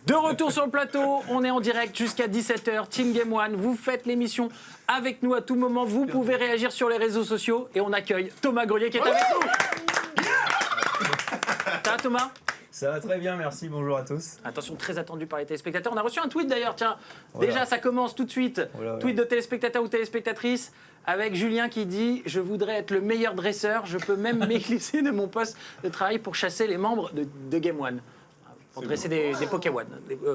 De retour sur le plateau, on est en direct jusqu'à 17h. Team Game One, vous faites l'émission avec nous à tout moment. Vous pouvez réagir sur les réseaux sociaux et on accueille Thomas Grelier qui est avec nous. Ça va Thomas ? Ça va très bien, merci, bonjour à tous. Attention, très attendu par les téléspectateurs. On a reçu un tweet d'ailleurs, tiens. Déjà, ça commence tout de suite. Tweet de téléspectateur ou téléspectatrice avec Julien qui dit « Je voudrais être le meilleur dresseur, je peux même m'éclisser de mon poste de travail pour chasser les membres de Game One. » Pour dresser des Pokémon,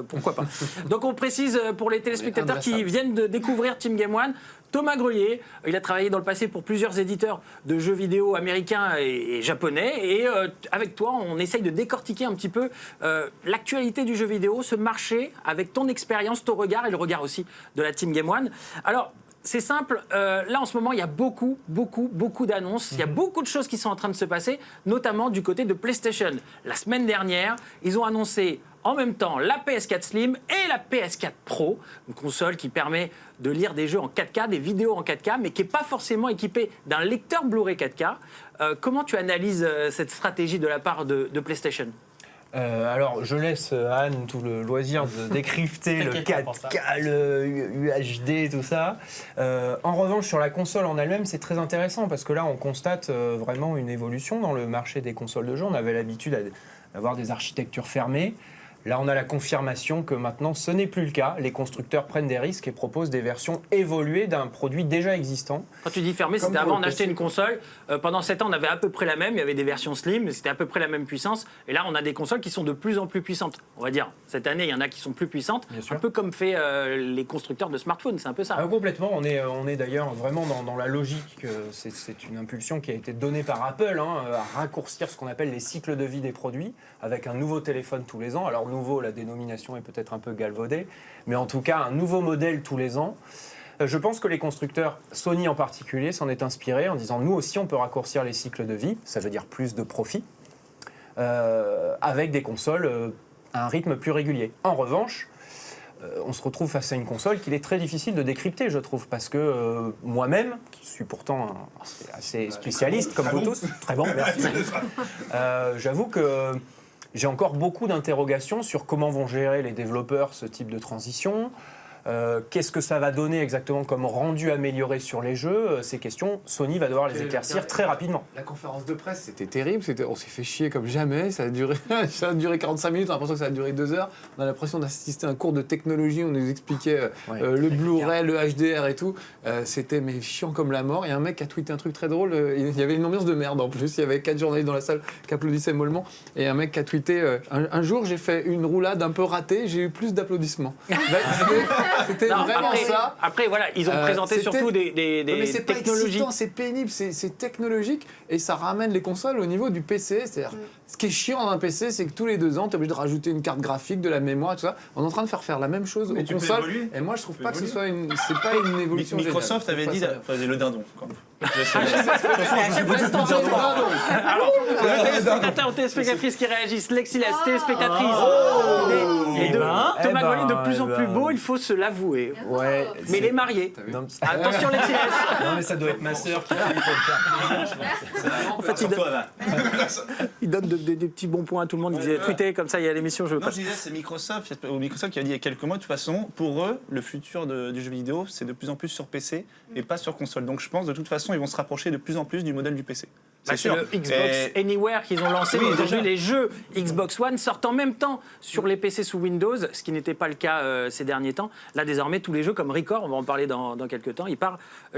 pourquoi pas. Donc on précise pour les téléspectateurs qui viennent de découvrir Team Game One, Thomas Grelier, il a travaillé dans le passé pour plusieurs éditeurs de jeux vidéo américains et japonais. Et avec toi, on essaye de décortiquer un petit peu l'actualité du jeu vidéo, ce marché, avec ton expérience, ton regard et le regard aussi de la Team Game One. Alors, c'est simple, là en ce moment il y a beaucoup d'annonces, il y a beaucoup de choses qui sont en train de se passer, notamment du côté de PlayStation. La semaine dernière, ils ont annoncé en même temps la PS4 Slim et la PS4 Pro, une console qui permet de lire des jeux en 4K, des vidéos en 4K, mais qui n'est pas forcément équipée d'un lecteur Blu-ray 4K. Comment tu analyses cette stratégie de la part de PlayStation ? Alors, je laisse à Anne tout le loisir de décrypter le 4K, le UHD, tout ça. En revanche, sur la console en elle-même, c'est très intéressant parce que là, on constate vraiment une évolution dans le marché des consoles de jeux. On avait l'habitude d'avoir des architectures fermées. Là, on a la confirmation que maintenant, ce n'est plus le cas. Les constructeurs prennent des risques et proposent des versions évoluées d'un produit déjà existant. Quand tu dis fermé, c'était avant, on achetait une console. Pendant 7 ans, on avait à peu près la même. Il y avait des versions slim, c'était à peu près la même puissance. Et là, on a des consoles qui sont de plus en plus puissantes. On va dire, cette année, il y en a qui sont plus puissantes. Un peu comme fait les constructeurs de smartphones, c'est un peu ça. Complètement. On est d'ailleurs vraiment dans la logique. C'est une impulsion qui a été donnée par Apple, à raccourcir ce qu'on appelle les cycles de vie des produits, avec un nouveau téléphone tous les ans. Alors, nouveau, la dénomination est peut-être un peu galvaudée, mais en tout cas un nouveau modèle tous les ans. Je pense que les constructeurs, Sony en particulier, s'en est inspiré en disant nous aussi on peut raccourcir les cycles de vie, ça veut dire plus de profit, avec des consoles à un rythme plus régulier. En revanche, on se retrouve face à une console qu'il est très difficile de décrypter, je trouve, parce que moi-même, qui suis pourtant assez spécialiste comme vous tous, très bon, merci. J'avoue que j'ai encore beaucoup d'interrogations sur comment vont gérer les développeurs ce type de transition. Qu'est-ce que ça va donner exactement comme rendu amélioré sur les jeux? Ces questions, Sony va devoir les éclaircir très rapidement. La conférence de presse, c'était terrible. On s'est fait chier comme jamais. Ça a duré 45 minutes. On a l'impression que ça a duré 2 heures. On a l'impression d'assister à un cours de technologie. On nous expliquait le Blu-ray, le HDR et tout. C'était chiant comme la mort. Il y a un mec qui a tweeté un truc très drôle. Il y avait une ambiance de merde en plus. Il y avait 4 journalistes dans la salle qui applaudissaient mollement. Et un mec qui a tweeté un jour, j'ai fait une roulade un peu ratée. J'ai eu plus d'applaudissements. C'était vraiment ça. Après, voilà, ils ont présenté surtout des technologies. C'est pénible, c'est technologique et ça ramène les consoles au niveau du PC. C'est-à-dire, ce qui est chiant dans un PC, c'est que tous les 2 ans, tu es obligé de rajouter une carte graphique, de la mémoire, tout ça. On est en train de faire la même chose aux consoles. Et moi, je trouve pas que ce soit une évolution. Microsoft avait dit le dindon. Téléspectateurs ou téléspectatrices qui réagissent, Lexi, la téléspectatrice. Et Thomas Grelier de plus en plus beau, il faut se l'avouer. Ouais, mais il est marié. Attention, Lexi. Non, mais ça doit être ma sœur qui a En fait, il donne des petits bons points à tout le monde. Il disait tweeter comme ça, il y a l'émission. Non, je disais, c'est Microsoft qui a dit il y a quelques mois, de toute façon, pour eux, le futur du jeu vidéo, c'est de plus en plus sur PC et pas sur console. Donc je pense, de toute façon, ils vont se rapprocher de plus en plus du modèle du PC. C'est le Xbox Anywhere qu'ils ont lancé, mais aujourd'hui les jeux Xbox One sortent en même temps sur les PC sous Windows, ce qui n'était pas le cas ces derniers temps. Là désormais tous les jeux comme Record, on va en parler dans quelques temps, il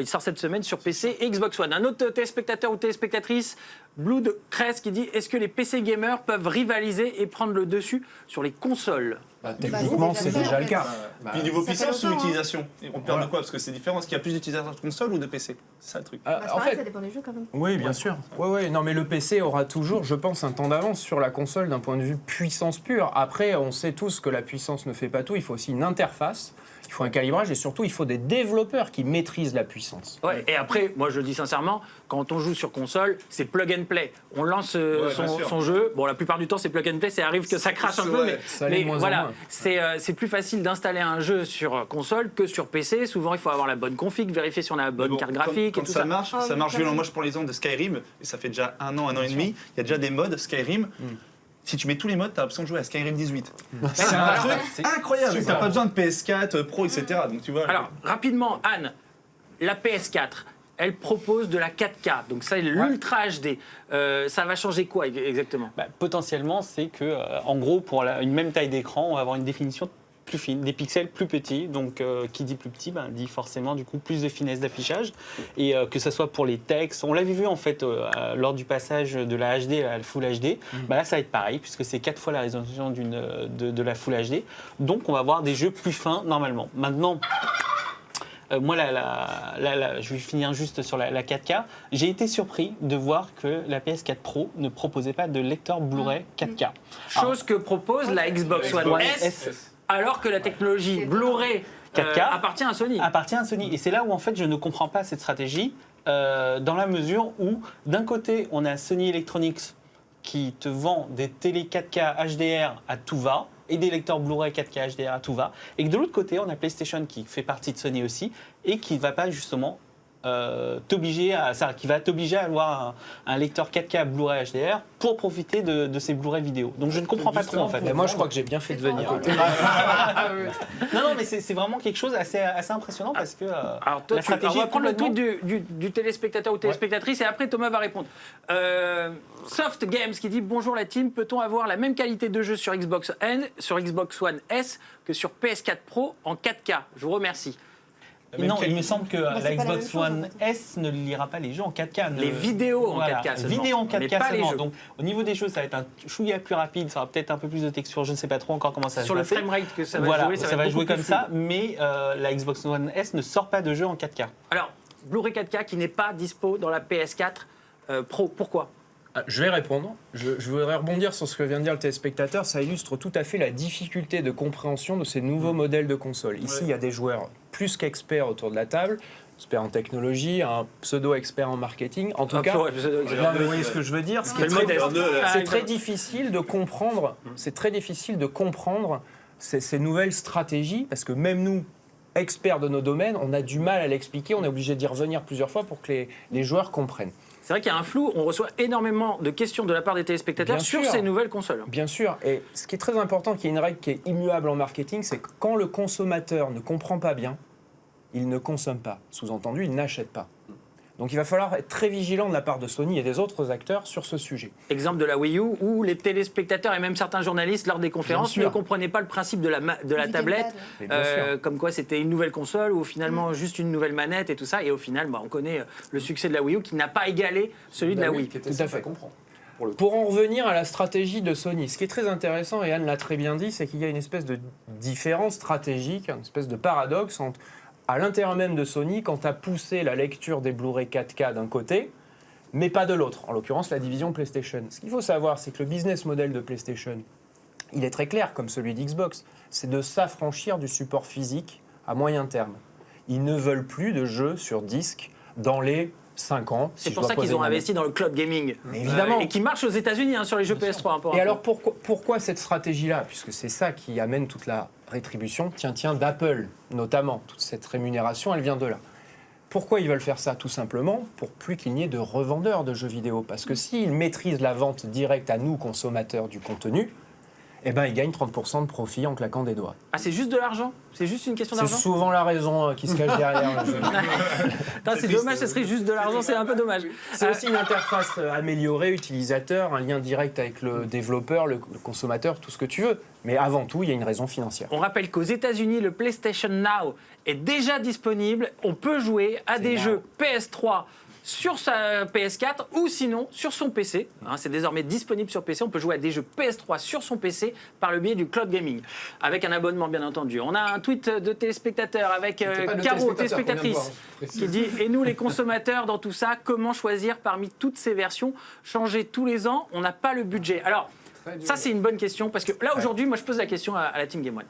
sort cette semaine sur PC et Xbox One. Un autre téléspectateur ou téléspectatrice, Blue de Crest, qui dit est-ce que les PC gamers peuvent rivaliser et prendre le dessus sur les consoles? Techniquement, c'est déjà le cas. Puis niveau puissance ou utilisation, on perd de quoi? Parce que c'est différent. Est-ce qu'il y a plus d'utilisateurs de console ou de PC? C'est ça le truc. En fait, ça dépend des jeux quand même. Oui, bien sûr. Ouais. Non, mais le PC aura toujours, je pense, un temps d'avance sur la console d'un point de vue puissance pure. Après, on sait tous que la puissance ne fait pas tout. Il faut aussi une interface. Il faut un calibrage et surtout, il faut des développeurs qui maîtrisent la puissance. Ouais, et après, moi je le dis sincèrement, quand on joue sur console, c'est plug and play. On lance son jeu. Bon, la plupart du temps, c'est plug and play. Ça arrive que ça crache un peu, mais voilà, c'est plus facile d'installer un jeu sur console que sur PC. Souvent, il faut avoir la bonne config, vérifier si on a la bonne carte graphique. Quand et tout ça marche, violent. Moi, je prends l'exemple de Skyrim, et ça fait déjà un an et demi. Il y a déjà des mods Skyrim. si tu mets tous les modes, tu as l'option de jouer à Skyrim 18. C'est un truc incroyable. Tu n'as pas besoin de PS4 Pro, etc. Donc, tu vois, Alors, rapidement, Anne, la PS4, elle propose de la 4K, donc ça, l'Ultra HD. Ça va changer quoi exactement? Potentiellement, c'est que, en gros, pour une même taille d'écran, on va avoir une définition plus fine, des pixels plus petits. Donc, qui dit plus petit, dit forcément du coup plus de finesse d'affichage. Et que ce soit pour les textes, on l'avait vu en fait lors du passage de la HD à la Full HD. Là, ça va être pareil puisque c'est 4 fois la résolution de la Full HD. Donc, on va avoir des jeux plus fins normalement. Maintenant. Moi, je vais finir juste sur la 4K. J'ai été surpris de voir que la PS4 Pro ne proposait pas de lecteur Blu-ray 4K. Chose que propose la Xbox One S, alors que la technologie Blu-ray 4K appartient à Sony. Appartient à Sony. Et c'est là où en fait je ne comprends pas cette stratégie, dans la mesure où d'un côté on a Sony Electronics qui te vend des télé 4K HDR à tout va, et des lecteurs Blu-ray 4K HDR à tout va, et que de l'autre côté, on a PlayStation qui fait partie de Sony aussi, et qui ne va pas justement t'obliger à avoir un lecteur 4K Blu-ray HDR pour profiter de ces Blu-ray vidéo. Donc je ne comprends pas trop en fait. Mais moi, je crois que j'ai bien fait de venir. Non, mais c'est vraiment quelque chose assez impressionnant parce que Alors toi, on va prendre le tweet du téléspectateur ou téléspectatrice et après Thomas va répondre. Soft Games qui dit bonjour la team, peut-on avoir la même qualité de jeu sur Xbox One S que sur PS4 Pro en 4K? Je vous remercie. Non, il me semble que la Xbox chose, One en fait. S ne lira pas les jeux en 4K. Les vidéos en 4K seulement. Vidéos en Mais 4K pas les seulement. jeux. Donc au niveau des jeux, ça va être un chouïa plus rapide, ça aura peut-être un peu plus de texture, je ne sais pas trop encore comment ça va se Sur le passer. framerate que ça va Voilà, jouer, ça va jouer comme ça, mais la Xbox One S ne sort pas de jeu en 4K. Alors, Blu-ray 4K qui n'est pas dispo dans la PS4 Pro, pourquoi? Je vais répondre. Je voudrais rebondir sur ce que vient de dire le téléspectateur. Ça illustre tout à fait la difficulté de compréhension de ces nouveaux modèles de consoles. Ici, il y a des joueurs plus qu'experts autour de la table, expert en technologie, un pseudo-expert en marketing. En tout cas, vous voyez ce que je veux dire. C'est très difficile de comprendre. C'est très difficile de comprendre ces nouvelles stratégies parce que même nous, experts de nos domaines, on a du mal à l'expliquer. On est obligé d'y revenir plusieurs fois pour que les joueurs comprennent. C'est vrai qu'il y a un flou, on reçoit énormément de questions de la part des téléspectateurs sur ces nouvelles consoles. Bien sûr, et ce qui est très important, qu'il y ait une règle qui est immuable en marketing, c'est que quand le consommateur ne comprend pas bien, il ne consomme pas. Sous-entendu, il n'achète pas. Donc il va falloir être très vigilant de la part de Sony et des autres acteurs sur ce sujet. Exemple de la Wii U, où les téléspectateurs et même certains journalistes, lors des conférences, ne comprenaient pas le principe de la tablette, comme quoi c'était une nouvelle console ou finalement juste une nouvelle manette et tout ça. Et au final, on connaît le succès de la Wii U qui n'a pas égalé celui de la Wii. Tout à fait. Pour en revenir à la stratégie de Sony, ce qui est très intéressant, et Anne l'a très bien dit, c'est qu'il y a une espèce de différence stratégique, une espèce de paradoxe entre à l'intérieur même de Sony, quand tu as poussé la lecture des Blu-ray 4K d'un côté, mais pas de l'autre, en l'occurrence la division PlayStation. Ce qu'il faut savoir, c'est que le business model de PlayStation, il est très clair, comme celui d'Xbox, c'est de s'affranchir du support physique à moyen terme. Ils ne veulent plus de jeux sur disque dans les 5 ans. C'est pour ça qu'ils ont investi dans le cloud gaming. Évidemment. Et qui marche aux États-Unis sur les jeux PS3. Et alors pourquoi cette stratégie-là? Puisque c'est ça qui amène toute la rétribution, tiens, d'Apple notamment. Toute cette rémunération, elle vient de là. Pourquoi ils veulent faire ça? Tout simplement pour plus qu'il n'y ait de revendeurs de jeux vidéo. Parce que s'ils maîtrisent la vente directe à nous, consommateurs du contenu, eh ben, ils gagnent 30% de profit en claquant des doigts. Ah, c'est juste de l'argent? C'est juste une question d'argent? C'est souvent la raison qui se cache derrière. C'est dommage, ce serait juste de l'argent, c'est un peu dommage. C'est aussi une interface améliorée, utilisateur, un lien direct avec le développeur, le consommateur, tout ce que tu veux. Mais avant tout, il y a une raison financière. On rappelle qu'aux États-Unis, le PlayStation Now est déjà disponible. On peut jouer à des jeux PS3 sur sa PS4 ou sinon sur son PC. C'est désormais disponible sur PC. On peut jouer à des jeux PS3 sur son PC par le biais du cloud gaming, avec un abonnement bien entendu. On a un tweet de téléspectateur avec Caro, téléspectatrice, qui dit « Et nous les consommateurs dans tout ça, comment choisir parmi toutes ces versions? Changer tous les ans, on n'a pas le budget. » Alors, ça c'est une bonne question, parce que là aujourd'hui, moi je pose la question à la Team Game One.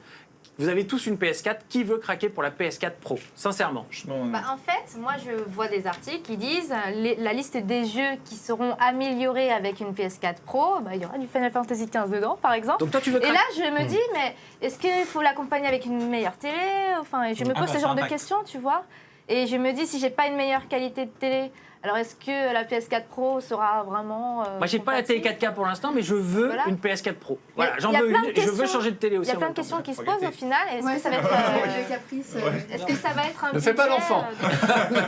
Vous avez tous une PS4, qui veut craquer pour la PS4 Pro? Sincèrement. En fait, moi je vois des articles qui disent la liste des jeux qui seront améliorés avec une PS4 Pro, il y aura du Final Fantasy XV dedans par exemple. Donc toi tu veux Et là je me dis, mais est-ce qu'il faut l'accompagner avec une meilleure télé? Enfin, je me pose ce genre de questions, tu vois. Et je me dis, si j'ai pas une meilleure qualité de télé, alors est-ce que la PS4 Pro sera vraiment. Moi, j'ai pas la télé compatible 4K pour l'instant, mais je veux une PS4 Pro. Voilà, Il j'en y a veux plein de une. Je veux questions. changer de télé aussi. Il y a plein de questions qui se posent au final. Est-ce que ça va être. Le caprice. Est-ce que ça va être un Ne fais pas budget, l'enfant.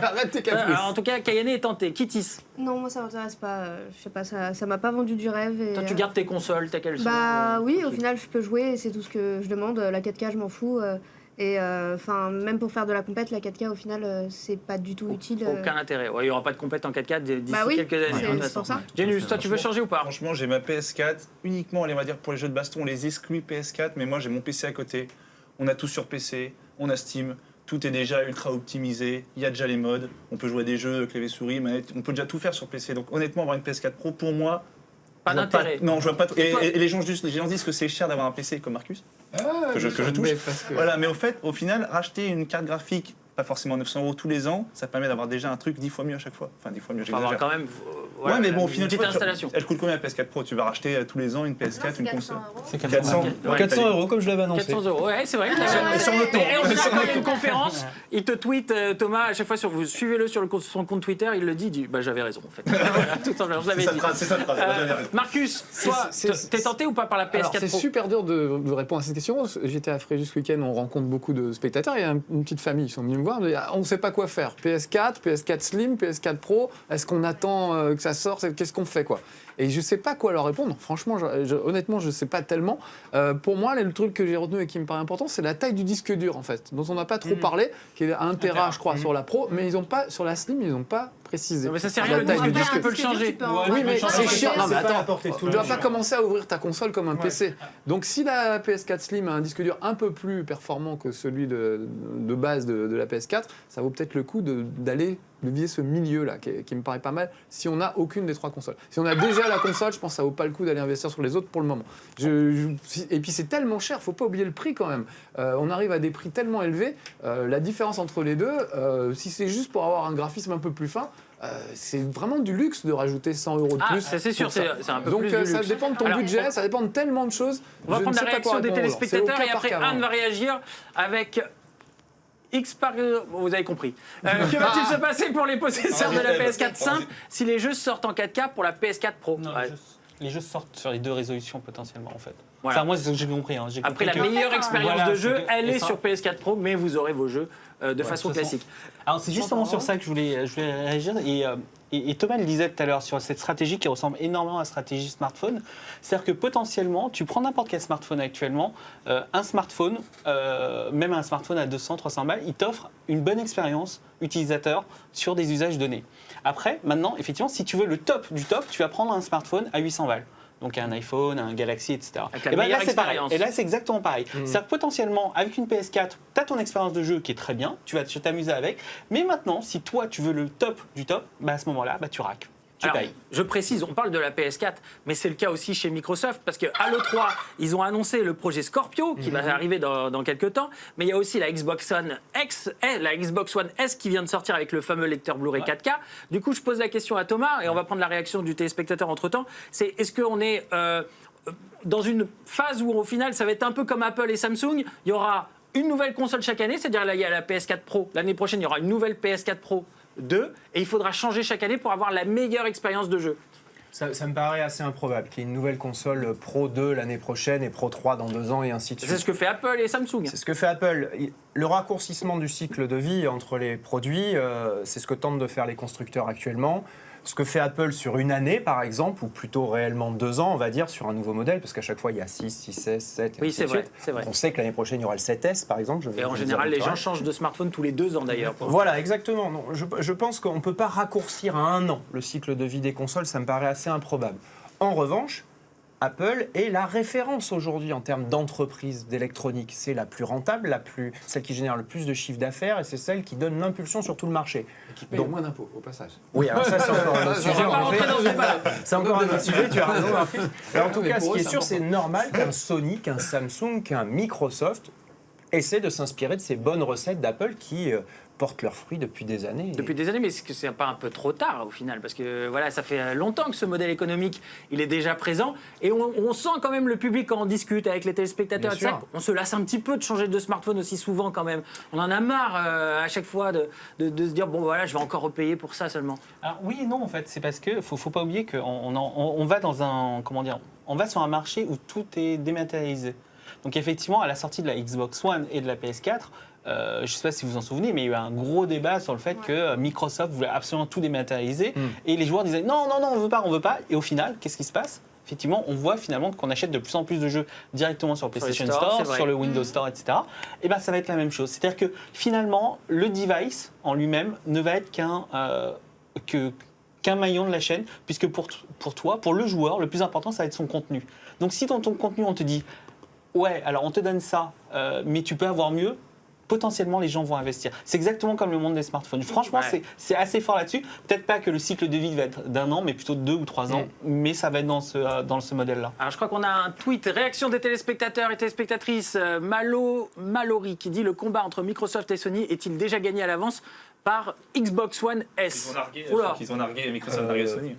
Arrête tes caprices. Alors, en tout cas, Kayane est tenté. Kittis, Non, moi ça m'intéresse pas. Je sais pas, ça m'a pas vendu du rêve. Et, toi, tu gardes tes consoles telles qu'elles sont. Bah oui, au Ok. final je peux jouer et c'est tout ce que je demande. La 4K, je m'en fous. Et enfin, même pour faire de la compète, la 4K au final, c'est pas du tout utile. Aucun intérêt. Ouais, il n'y aura pas de compète en 4K d'ici Bah oui, quelques années. c'est de toute pour façon. ça. Genius, toi, tu veux changer ou pas? Franchement, j'ai ma PS4 uniquement, allez, on va dire, pour les jeux de baston, on les exclut PS4, mais moi j'ai mon PC à côté. On a tout sur PC, on a Steam, tout est déjà ultra optimisé, il y a déjà les modes, on peut jouer à des jeux, clavier souris, manette, on peut déjà tout faire sur PC. Donc honnêtement, avoir une PS4 Pro, pour moi, Pas je vois d'intérêt. Non, je vois pas. Et toi Et les gens disent que c'est cher d'avoir un PC comme Marcus. que je touche. Mais parce que- Voilà, mais au final, racheter une carte graphique, pas forcément 900 € tous les ans, ça permet d'avoir déjà un truc 10 fois mieux à chaque fois. Enfin, 10 fois mieux, Il faut avoir j'exagère. quand même. Ouais, mais bon, au final, une tu petite vois, installation. elle coûte combien la PS4 Pro? Tu vas racheter tous les ans une PS4, une console. C'est 400. Ouais, 400 euros, comme je l'avais annoncé. 400 €, ouais, c'est vrai. sur le ton. Et on dira quand il y a une conférence, il te tweet, Thomas, à chaque fois, vous suivez-le sur son compte Twitter, il le dit, bah j'avais raison en fait. Voilà, tout simplement, je l'avais dit. C'est sa phrase, elle a jamais raison. Marcus, toi, t'es tenté ou pas par la Alors, PS4 c'est Pro? super dur de répondre à cette question. J'étais à Fréjus ce week-end, on rencontre beaucoup de spectateurs. Il y a une petite famille, ils sont venus me voir. On ne sait pas quoi faire. PS4, PS4 Slim, PS4 Pro. Est-ce qu'on attend que ça sorte? Qu'est-ce qu'on fait, quoi? Et je ne sais pas quoi leur répondre. Franchement, honnêtement, je ne sais pas tellement. Pour moi, le truc que j'ai retenu et qui me paraît important, c'est la taille du disque dur, en fait, dont on n'a pas trop parlé, qui est à 1 Tera, je crois, sur la Pro, mais ils ont pas, sur la Slim, ils n'ont pas précisé. Non, mais ça sert à La rien, le taille disque du dur, disque tu peux le changer. Oui, mais c'est chiant. Non, mais C'est pas attends, la portée de tout tu le ne dois monde. pas commencer à ouvrir ta console comme un PC. Donc, si la PS4 Slim a un disque dur un peu plus performant que celui de base de la PS4, ça vaut peut-être le coup d'aller viser ce milieu-là, qui me paraît pas mal, si on n'a aucune des 3 consoles. Si on a déjà la console, je pense que ça vaut pas le coup d'aller investir sur les autres pour le moment. Et puis, c'est tellement cher, faut pas oublier le prix quand même. On arrive à des prix tellement élevés. La différence entre les deux, si c'est juste pour avoir un graphisme un peu plus fin, c'est vraiment du luxe de rajouter 100 € de Ah, plus. ça c'est sûr, pour ça. c'est un peu Donc plus du ça luxe. dépend de ton Alors, budget, ça dépend de tellement de choses. On va Je prendre ne la sais pas quoi réaction des répondre. téléspectateurs C'est au et cas après par cas, Anne va réagir avec X par... Bon, vous avez compris. Que va-t-il se passer pour les possesseurs de la PS4 simple si les jeux sortent en 4K pour la PS4 Pro? Non, Ouais. les jeux sortent sur les 2 résolutions potentiellement en fait. Voilà. Enfin, moi, c'est ce que j'ai compris. Hein. J'ai Après, la compris que- meilleure expérience Voilà, de jeu, c'est que- elle et est ça- sur PS4 Pro, mais vous aurez vos jeux de façon de toute façon. classique. Alors c'est justement sur ça que je voulais réagir et Thomas le disait tout à l'heure sur cette stratégie qui ressemble énormément à la stratégie smartphone. C'est-à-dire que potentiellement, tu prends n'importe quel smartphone actuellement, un smartphone, même un smartphone à 200, 300 balles, il t'offre une bonne expérience utilisateur sur des usages donnés. Après, maintenant, effectivement, si tu veux le top du top, tu vas prendre un smartphone à 800 balles. Donc un iPhone, un Galaxy, etc. Avec la Et ben meilleure là, c'est pareil. expérience. Et là, c'est exactement pareil. C'est-à-dire que potentiellement, avec une PS4, tu as ton expérience de jeu qui est très bien, tu vas t'amuser avec. Mais maintenant, si toi, tu veux le top du top, bah, à ce moment-là, bah, tu raques. Tu Alors, payes. je précise, on parle de la PS4, mais c'est le cas aussi chez Microsoft, parce qu'à l'E3, ils ont annoncé le projet Scorpio, qui va arriver dans quelques temps, mais il y a aussi la Xbox One X, la Xbox One S qui vient de sortir avec le fameux lecteur Blu-ray 4K. Du coup, je pose la question à Thomas, et on va prendre la réaction du téléspectateur entre-temps, c'est est-ce qu'on est dans une phase où, au final, ça va être un peu comme Apple et Samsung, il y aura une nouvelle console chaque année, c'est-à-dire là, il y a la PS4 Pro, l'année prochaine, il y aura une nouvelle PS4 Pro 2, et il faudra changer chaque année pour avoir la meilleure expérience de jeu. Ça me paraît assez improbable qu'il y ait une nouvelle console Pro 2 l'année prochaine et Pro 3 dans 2 ans et ainsi de suite. C'est ce que fait Apple et Samsung. C'est ce que fait Apple. Le raccourcissement du cycle de vie entre les produits, c'est ce que tentent de faire les constructeurs actuellement. Ce que fait Apple sur une année, par exemple, ou plutôt réellement 2 ans, on va dire, sur un nouveau modèle, parce qu'à chaque fois, il y a 6, 6S, 7, et Oui, ainsi c'est de vrai, suite. c'est vrai. On sait que l'année prochaine, il y aura le 7S, par exemple. Et en général, les gens changent de smartphone tous les 2 ans d'ailleurs. Voilà, exactement. Non, je pense qu'on ne peut pas raccourcir à 1 an le cycle de vie des consoles, ça me paraît assez improbable. En revanche, Apple est la référence aujourd'hui en termes d'entreprise d'électronique. C'est la plus rentable, celle qui génère le plus de chiffre d'affaires et c'est celle qui donne l'impulsion sur tout le marché. Qui paye moins d'impôts, au passage. Oui, alors ça c'est encore un autre sujet. On va pas en effet. rentrer dans ce débat. C'est encore un autre sujet, tu as raison Marcus. Alors, en tout Mais cas, pour ce qui eux, est c'est sûr, c'est important. normal qu'un Sony, qu'un Samsung, qu'un Microsoft essaie de s'inspirer de ces bonnes recettes d'Apple qui portent leurs fruits depuis des années. Depuis des années, mais est-ce que c'est pas un peu trop tard au final? Parce que voilà, ça fait longtemps que ce modèle économique, il est déjà présent. Et on sent quand même le public quand on discute avec les téléspectateurs, Bien etc. sûr. On se lasse un petit peu de changer de smartphone aussi souvent quand même. On en a marre à chaque fois de se dire, bon voilà, je vais encore repayer pour ça seulement. Alors oui et non en fait, c'est parce que faut pas oublier qu'on va dans un on va sur un marché où tout est dématérialisé. Donc effectivement, à la sortie de la Xbox One et de la PS4, je ne sais pas si vous vous en souvenez, mais il y a eu un gros débat sur le fait que Microsoft voulait absolument tout dématérialiser et les joueurs disaient non, on veut pas. Et au final, qu'est-ce qui se passe? Effectivement, on voit finalement qu'on achète de plus en plus de jeux directement sur PlayStation Store, sur le Windows Store, etc. Et bien, ça va être la même chose. C'est-à-dire que finalement, le device en lui-même ne va être qu'un maillon de la chaîne, puisque pour toi, pour le joueur, le plus important, ça va être son contenu. Donc si dans ton contenu, on te dit ouais, alors on te donne ça, mais tu peux avoir mieux, potentiellement les gens vont investir. C'est exactement comme le monde des smartphones. Franchement, c'est assez fort là-dessus. Peut-être pas que le cycle de vie va être d'1 an, mais plutôt de 2 ou 3 ans, mais ça va être dans ce modèle-là. Alors je crois qu'on a un tweet, réaction des téléspectateurs et téléspectatrices, Mallory qui dit: le combat entre Microsoft et Sony est-il déjà gagné à l'avance par Xbox One S? Ils ont nargué Microsoft, nargué Sony.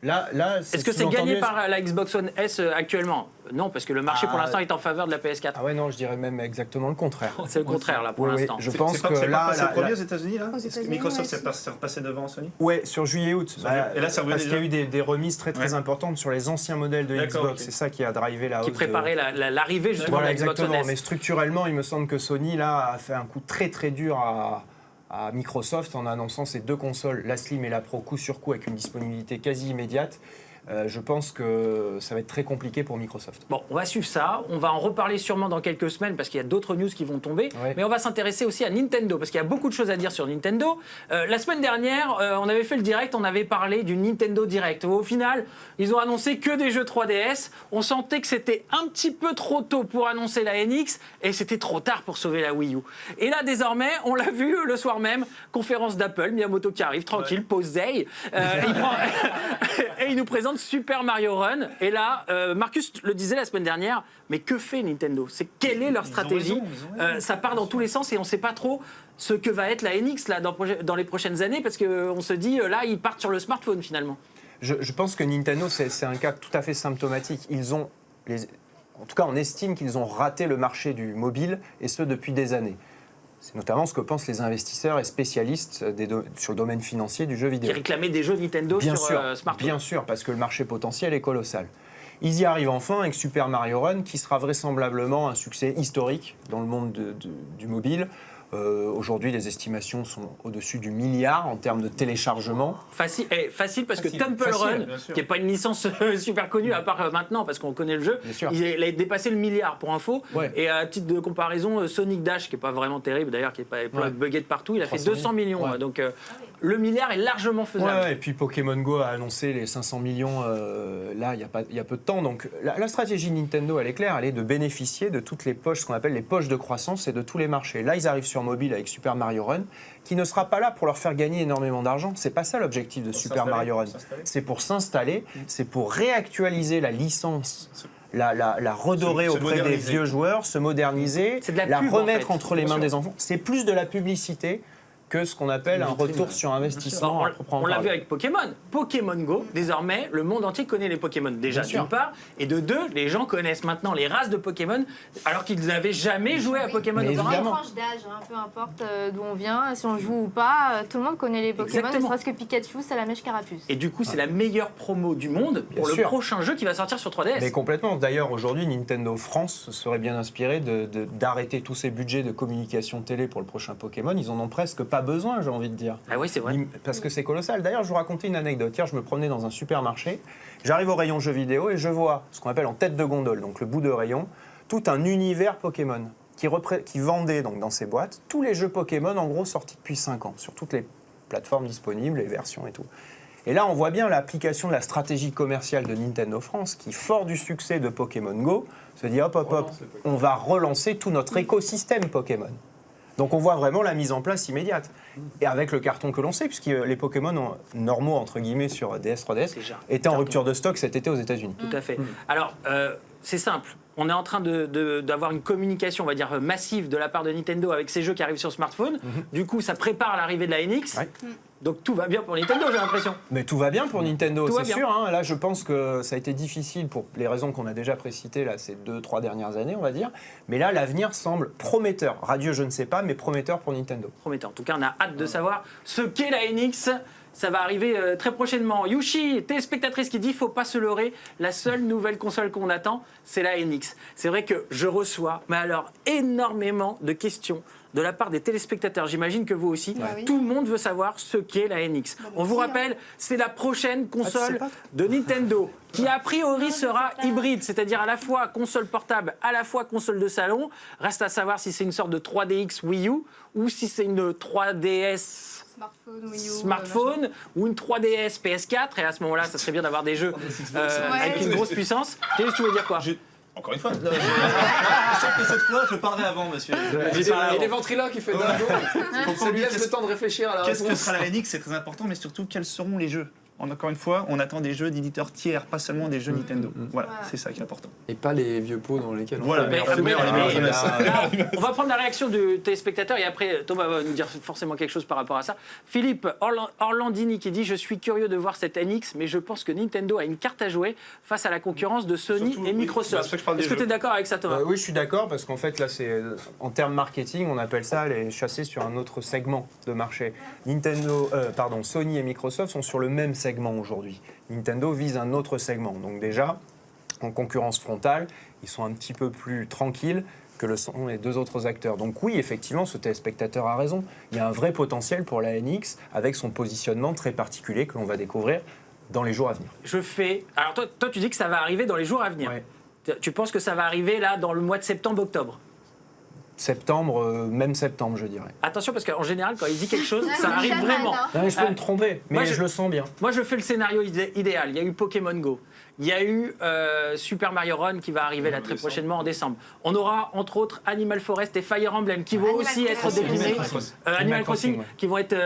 Là, Est-ce que c'est gagné par la Xbox One S actuellement? Non, parce que le marché pour l'instant est en faveur de la PS4. Ah ouais, non, je dirais même exactement le contraire. C'est le contraire là pour Oui, l'instant. je pense que c'est là, pas premier aux États-Unis là. Aux États-Unis, Microsoft ouais, s'est repassé devant Sony. ouais, sur juillet-août. Et là, ça revient parce qu'il y a eu des remises très Ouais. importantes sur les anciens modèles de D'accord, Xbox. ok. C'est ça qui a drivé la hausse. Qui préparait l'arrivée justement Voilà, de la Xbox One exactement. S. Mais structurellement, il me semble que Sony là a fait un coup très dur à Microsoft en annonçant ces deux consoles, la Slim et la Pro, coup sur coup avec une disponibilité quasi immédiate. Je pense que ça va être très compliqué pour Microsoft. Bon, on va suivre ça. On va en reparler sûrement dans quelques semaines parce qu'il y a d'autres news qui vont tomber. Ouais. Mais on va s'intéresser aussi à Nintendo parce qu'il y a beaucoup de choses à dire sur Nintendo. La semaine dernière, on avait fait le direct, on avait parlé du Nintendo Direct. Au final, ils ont annoncé que des jeux 3DS. On sentait que c'était un petit peu trop tôt pour annoncer la NX et c'était trop tard pour sauver la Wii U. Et là, désormais, on l'a vu le soir même, conférence d'Apple, Miyamoto qui arrive, tranquille, posé. Et il nous présente Super Mario Run. Et là, Marcus le disait la semaine dernière, mais que fait Nintendo? Quelle est leur stratégie? Ça part dans tous les sens et on ne sait pas trop ce que va être la NX là, dans les prochaines années parce qu'on se dit, là, ils partent sur le smartphone finalement. Je pense que Nintendo, c'est un cas tout à fait symptomatique. En tout cas, on estime qu'ils ont raté le marché du mobile, et ce depuis des années. C'est notamment ce que pensent les investisseurs et spécialistes sur le domaine financier du jeu vidéo. Qui réclamaient des jeux Nintendo sur smartphone. Bien sûr, parce que le marché potentiel est colossal. Ils y arrivent enfin avec Super Mario Run, qui sera vraisemblablement un succès historique dans le monde du mobile. Aujourd'hui, les estimations sont au-dessus du milliard en termes de téléchargement. Facile parce que Temple Facile, Run, bien sûr. qui n'est pas une licence super connue à part maintenant parce qu'on connaît le jeu, Bien sûr. il a dépassé le milliard pour info. Ouais. Et à titre de comparaison, Sonic Dash, qui n'est pas vraiment terrible d'ailleurs, qui est pas buggé de partout, il a fait 200 millions. Ouais. Donc le milliard est largement faisable. Ouais, et puis Pokémon Go a annoncé les 500 millions là, il y a peu de temps. Donc la stratégie Nintendo, elle est claire, elle est de bénéficier de toutes les poches, ce qu'on appelle les poches de croissance et de tous les marchés. Là, ils arrivent sur mobile avec Super Mario Run, qui ne sera pas là pour leur faire gagner énormément d'argent. C'est pas ça l'objectif de Super Mario Run. C'est pour s'installer, c'est pour réactualiser la licence. La redorer Se auprès des moderniser. vieux joueurs, se moderniser, C'est de la la pub, en remettre fait. entre les mains des enfants. C'est plus de la publicité que ce qu'on appelle un retour sur investissement. à proprement On l'a vu parler. avec Pokémon. Pokémon Go, désormais, le monde entier connaît les Pokémon. Déjà, Bien sûr. d'une part. Et de deux, les gens connaissent maintenant les races de Pokémon alors qu'ils n'avaient jamais joué à Pokémon Mais auparavant. évidemment. Tranche d'âge, hein, peu importe d'où on vient, si on joue ou pas, tout le monde connaît les Pokémon, ne Exactement. serait-ce que Pikachu, c'est la mèche carapuce. Et du coup, c'est la meilleure promo du monde pour Bien le sûr. prochain jeu qui va sortir sur 3DS. Mais complètement. D'ailleurs, aujourd'hui, Nintendo France se serait bien inspiré d'arrêter tous ces budgets de communication télé pour le prochain Pokémon. Ils en ont presque pas besoin, j'ai envie de dire. Ah oui, c'est vrai. Parce que c'est colossal. D'ailleurs, je vous racontais une anecdote. Hier, je me promenais dans un supermarché. J'arrive au rayon jeux vidéo et je vois ce qu'on appelle en tête de gondole, donc le bout de rayon, tout un univers Pokémon qui vendait donc dans ces boîtes tous les jeux Pokémon, en gros, sortis depuis 5 ans, sur toutes les plateformes disponibles, les versions et tout. Et là, on voit bien l'application de la stratégie commerciale de Nintendo France qui, fort du succès de Pokémon Go, se dit hop, on va relancer tout notre écosystème Pokémon. Donc on voit vraiment la mise en place immédiate. Et avec le carton que l'on sait, puisque les Pokémon normaux, entre guillemets, sur DS, 3DS, Déjà. étaient en Carton. rupture de stock cet été aux États-Unis. Tout à fait. Alors, c'est simple. on est en train d'avoir une communication, on va dire, massive de la part de Nintendo avec ces jeux qui arrivent sur smartphone. Du coup, ça prépare l'arrivée de la NX. Ouais. Donc tout va bien pour Nintendo, j'ai l'impression. Mais tout va bien pour Nintendo, Tout va c'est bien. sûr. Hein. Là, je pense que ça a été difficile pour les raisons qu'on a déjà précitées là, ces 2-3 dernières années, on va dire. Mais là, l'avenir semble prometteur. Radieux, je ne sais pas, mais prometteur pour Nintendo. Prometteur. En tout cas, on a hâte de savoir ce qu'est la NX. Ça va arriver très prochainement. Yushi, téléspectatrice qui dit faut pas se leurrer, la seule nouvelle console qu'on attend, c'est la NX. C'est vrai que je reçois, mais alors, énormément de questions de la part des téléspectateurs. J'imagine que vous aussi. Bah oui. Tout le monde veut savoir ce qu'est la NX. On vous rappelle, c'est la prochaine console de Nintendo qui a priori sera hybride, c'est-à-dire à la fois console portable, à la fois console de salon. Reste à savoir si c'est une sorte de 3DX Wii U ou si c'est une 3DS smartphone ou une 3DS PS4, et à ce moment-là, ça serait bien d'avoir des jeux avec une grosse puissance. Qu'est-ce que tu veux dire quoi? Encore une fois, je sais que cette fois, je parlerai avant, monsieur. Il y a des ventriloques qui fait d'un coup. Ça lui laisse le temps de réfléchir à la Qu'est-ce que réponse. sera la NX, c'est très important, mais surtout, quels seront les jeux? Encore une fois, on attend des jeux d'éditeurs tiers, pas seulement des jeux Nintendo. Voilà, c'est ça qui est important. Et pas les vieux pots dans lesquels on Voilà, fait- Mais, on met les meilleurs mais, jeux. là, on va prendre la réaction du téléspectateur et après Thomas va nous dire forcément quelque chose par rapport à ça. Philippe Orlandini qui dit je suis curieux de voir cette NX, mais je pense que Nintendo a une carte à jouer face à la concurrence de Sony Surtout, et oui, Microsoft. c'est pour ça que je parle des Est-ce que tu es jeux. d'accord avec ça, Thomas? Oui, je suis d'accord, parce qu'en fait, là, c'est en termes marketing, on appelle ça les chasser sur un autre segment de marché. Sony et Microsoft sont sur le même segment aujourd'hui. Nintendo vise un autre segment. Donc déjà, en concurrence frontale, ils sont un petit peu plus tranquilles que le sont les deux autres acteurs. Donc oui, effectivement, ce téléspectateur a raison. Il y a un vrai potentiel pour la NX avec son positionnement très particulier que l'on va découvrir dans les jours à venir. Alors toi, tu dis que ça va arriver dans les jours à venir. Ouais. Tu penses que ça va arriver là dans le mois de septembre-octobre? Septembre, même septembre, je dirais. Attention parce qu'en général, quand il dit quelque chose, ça arrive jamais, vraiment. hein. Non, mais je peux me tromper, mais moi, je le sens bien. Moi, je fais le scénario idéal. Il y a eu Pokémon Go. Il y a eu Super Mario Run qui va arriver là très prochainement en décembre. On aura entre autres Animal Forest et Fire Emblem qui vont Animal aussi être Crossing. déclinés. Animal Crossing ouais. qui vont être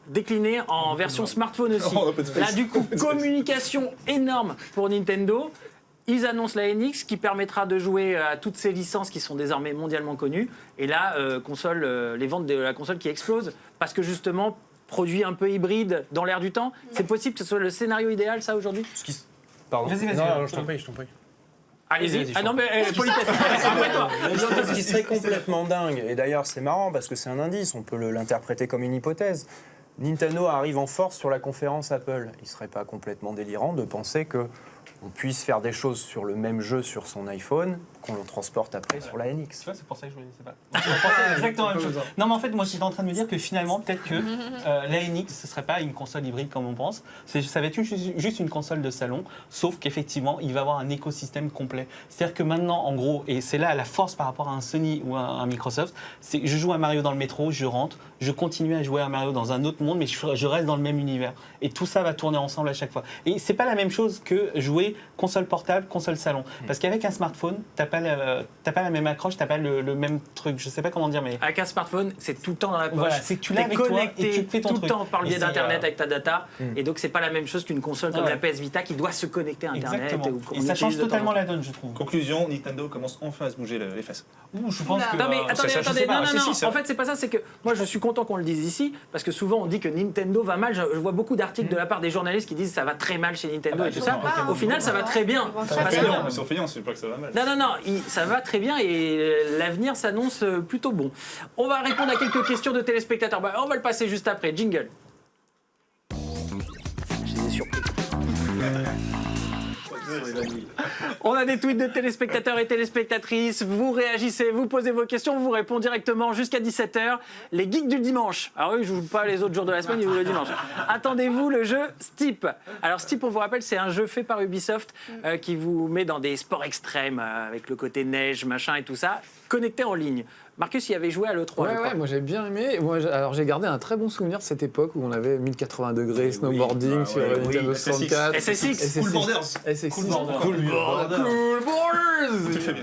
déclinés en version smartphone aussi. Oh, open space. Là, du coup, communication énorme pour Nintendo. Ils annoncent la NX qui permettra de jouer à toutes ces licences qui sont désormais mondialement connues. Et là, les ventes de la console qui explosent parce que justement, produit un peu hybride dans l'air du temps. C'est possible que ce soit le scénario idéal, ça, aujourd'hui? Pardon. Vas-y, Non, je t'en prie, je t'en prie. Allez-y. Ah non, mais politesse. Après toi. Ce qui serait complètement dingue, et d'ailleurs c'est marrant parce que c'est un indice, on peut l'interpréter comme une hypothèse. Nintendo arrive en force sur la conférence Apple. Il ne serait pas complètement délirant de penser que on puisse faire des choses sur le même jeu sur son iPhone qu'on le transporte après sur la NX. Tu vois, c'est pour ça que je ne sais pas. Je pensais exactement la même chose. Non, mais en fait, moi, j'étais en train de me dire que finalement, peut-être que la NX, ce ne serait pas une console hybride comme on pense. Ça va être juste une console de salon, sauf qu'effectivement, il va avoir un écosystème complet. C'est-à-dire que maintenant, en gros, et c'est là la force par rapport à un Sony ou à un Microsoft, c'est que je joue à Mario dans le métro, je rentre, je continue à jouer à Mario dans un autre monde, mais je reste dans le même univers. Et tout ça va tourner ensemble à chaque fois. Et c'est pas la même chose que jouer console portable, console salon. Parce qu'avec un smartphone, t'as pas la même accroche, t'as pas le même truc. Je sais pas comment dire, mais Avec un smartphone, c'est tout le temps dans la poche. Voilà, c'est que tu l'as T'es avec toi connecté et tu fais ton tout le truc. temps par le biais Et c'est, d'Internet avec ta data. Et donc, c'est pas la même chose qu'une console comme Ouais. la PS Vita qui doit se connecter à Internet. exactement. ou qu'on Et ça utilise change de temps en totalement temps. la donne, je trouve. Conclusion, Nintendo commence enfin à se bouger les fesses. Ouh, je pense que. Non mais attendez, je sais pas. non, Si, non, si, c'est en vrai. fait c'est pas ça, c'est que moi je suis content qu'on le dise ici, parce que souvent on dit que Nintendo va mal, je vois beaucoup d'articles de la part des journalistes qui disent ça va très mal chez Nintendo et tout ça, Ah, au final ça va très bien. Ça va Parce très que- bien. Mais sur Feignant, c'est pas que ça va mal. Non, ça va très bien et l'avenir s'annonce plutôt bon. On va répondre à quelques questions de téléspectateurs, on va le passer juste après, jingle. Je les ai surpris. On a des tweets de téléspectateurs et téléspectatrices. Vous réagissez, vous posez vos questions, on vous répond directement jusqu'à 17h. Les geeks du dimanche. Alors eux, ils ne jouent pas les autres jours de la semaine, ils jouent le dimanche. Attendez-vous le jeu Steep. Alors Steep, on vous rappelle, c'est un jeu fait par Ubisoft qui vous met dans des sports extrêmes avec le côté neige, machin et tout ça, connecté en ligne. Marcus y avait joué à l'E3. je crois. Ouais, moi j'ai bien aimé. Alors j'ai gardé un très bon souvenir de cette époque où on avait 1080 degrés snowboarding sur Nintendo 64. SSX. Cool Borders. SSX. Cool Borders. Cool Borders. Tu le fais bien.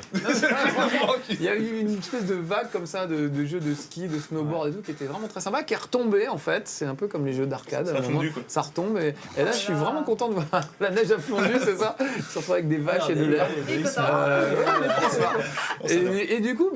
Il y a eu une espèce de vague comme ça de jeux de ski, de snowboard et tout qui était vraiment très sympa, qui est retombé en fait. C'est un peu comme les jeux d'arcade. Ça a fondu, quoi. Ça retombe et là je suis vraiment content de voir la neige a fondu, c'est ça. Surtout avec des vaches et de l'air. Et du coup,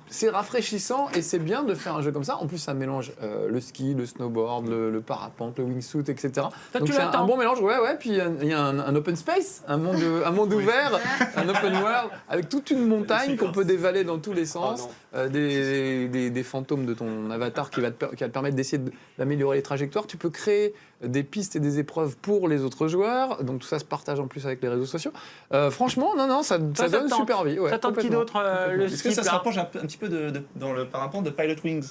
c'est rafraîchissant et c'est bien de faire un jeu comme ça. En plus, ça mélange le ski, le snowboard, le parapente, le wingsuit, etc. Toi, Donc tu c'est l'attends. un bon mélange. Ouais. Puis il y a un open space, un monde ouvert, un open world avec toute une montagne qu'on peut dévaler dans tous les sens, des fantômes de ton avatar qui va te permettre d'essayer d'améliorer les trajectoires. Tu peux créer des pistes et des épreuves pour les autres joueurs. Donc tout ça se partage en plus avec les réseaux sociaux. Franchement, ça Ça donne tente. super envie. Ouais, Ça tente qui complètement. d'autre le Est-ce que ça skip se là rapproche un petit peu dans le parapente de Pilot Wings?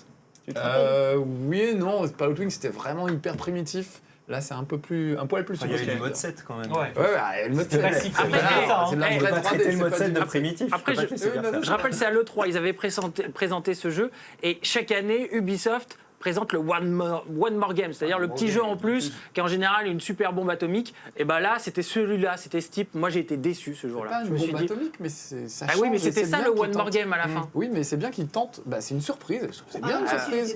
Tu te rappelles Oui et non. Pilot Wings, c'était vraiment hyper primitif. Là, c'est un poil plus Il y avait sophistiqué. le mode 7 quand même. Ouais. Ouais, le mode C'était 7. classique, C'est c'est de la- ça, c'est de la hein. vraie On va 3D, traiter le c'est mode pas 7 du- de primitif. Après, Je sais pas si c'est bien je faire. rappelle, c'est à l'E3, ils avaient présenté ce jeu. Et chaque année, Ubisoft présente le One More Game, c'est-à-dire le petit jeu en plus, qui est en général une super bombe atomique. Et bah là, c'était celui-là, c'était ce type. Moi, j'ai été déçu ce C'est jour-là. pas Je une me suis bombe dit. atomique, mais ça Ah oui, change mais et c'était c'est ça bien le qu'il One More tente. Game à la fin. Oui, mais c'est bien qu'il tente. C'est une surprise. Je trouve que c'est bien une surprise.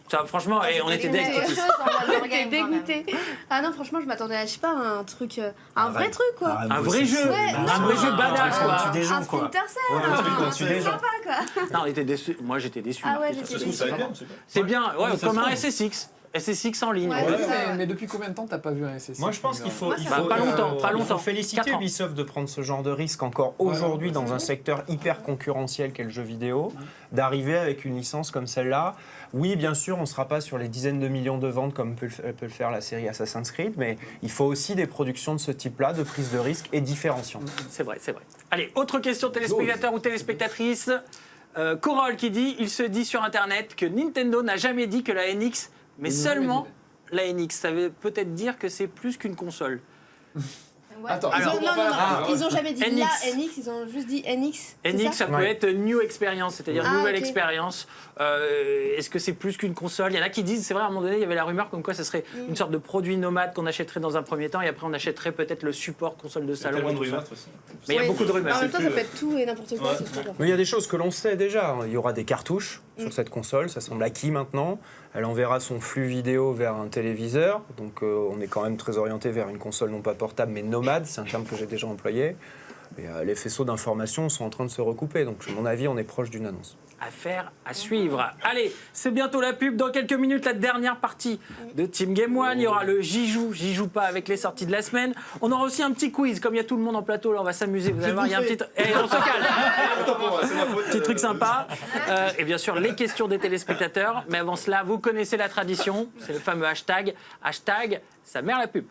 Ça, franchement, on était Mais deg. chose en mode game, dégoûté. Ah non, franchement, je m'attendais à, je sais pas, un truc, un vrai truc quoi. Un vrai jeu, Ouais, un vrai jeu badass On quoi. tue des gens, Un quoi. Splinter Cell, Ouais, un on tue des gens. sympa quoi. Non, on était déçus. Moi, j'étais déçu. Ah ouais, Marcus. j'étais Je trouve ça bien. c'est bien. C'est bien, ouais, ça comme se un trouve. SSX. SSX en ligne. Ouais. Ouais, mais depuis combien de temps t'as pas vu un SSX? Moi, je pense qu'il faut, Moi, il ça faut, va. Pas longtemps, pas il faut longtemps. féliciter 4 ans. Ubisoft de prendre ce genre de risque encore aujourd'hui dans un secteur hyper concurrentiel qu'est le jeu vidéo, d'arriver avec une licence comme celle-là. Oui, bien sûr, on ne sera pas sur les dizaines de millions de ventes comme peut le faire la série Assassin's Creed, mais il faut aussi des productions de ce type-là, de prise de risque et différenciantes. C'est vrai, c'est vrai. Allez, autre question téléspectateur ou téléspectatrice. Corol qui dit, il se dit sur Internet que Nintendo n'a jamais dit que la NX, mais seulement la NX. Ça veut peut-être dire que c'est plus qu'une console. Attends, Ils ont, alors, non, ils ont jamais dit NX. la NX, ils ont juste dit NX. c'est NX, ça peut Ouais. être New Experience, c'est-à-dire Ah, nouvelle ok. expérience. Est-ce que c'est plus qu'une console? Il y en a qui disent, c'est vrai, à un moment donné, il y avait la rumeur comme quoi ce serait une sorte de produit nomade qu'on achèterait dans un premier temps et après on achèterait peut-être le support console de Il y a salon. tellement et de tout ça. rumeurs, de toute façon. Mais il y a Ouais. beaucoup de rumeurs. En même temps, ça plus, peut être tout et n'importe quoi. Ouais. c'est trop bien. Mais il y a des choses que l'on sait déjà. Il y aura des cartouches sur cette console, ça semble acquis maintenant. Elle enverra son flux vidéo vers un téléviseur, donc on est quand même très orienté vers une console non pas portable mais nomade, c'est un terme que j'ai déjà employé. Et les faisceaux d'informations sont en train de se recouper, donc à mon avis on est proche d'une annonce. Affaire à suivre. Allez, c'est bientôt la pub. Dans quelques minutes, la dernière partie de Team Game One. Il y aura le J'y joue pas avec les sorties de la semaine. On aura aussi un petit quiz. Comme il y a tout le monde en plateau, là, on va s'amuser. Vous allez voir, il y a un petit. Eh, on se calme. Attends pour moi, c'est ma faute. Petit truc sympa. Et bien sûr, les questions des téléspectateurs. Mais avant cela, vous connaissez la tradition. C'est le fameux hashtag. Hashtag, sa mère la pub.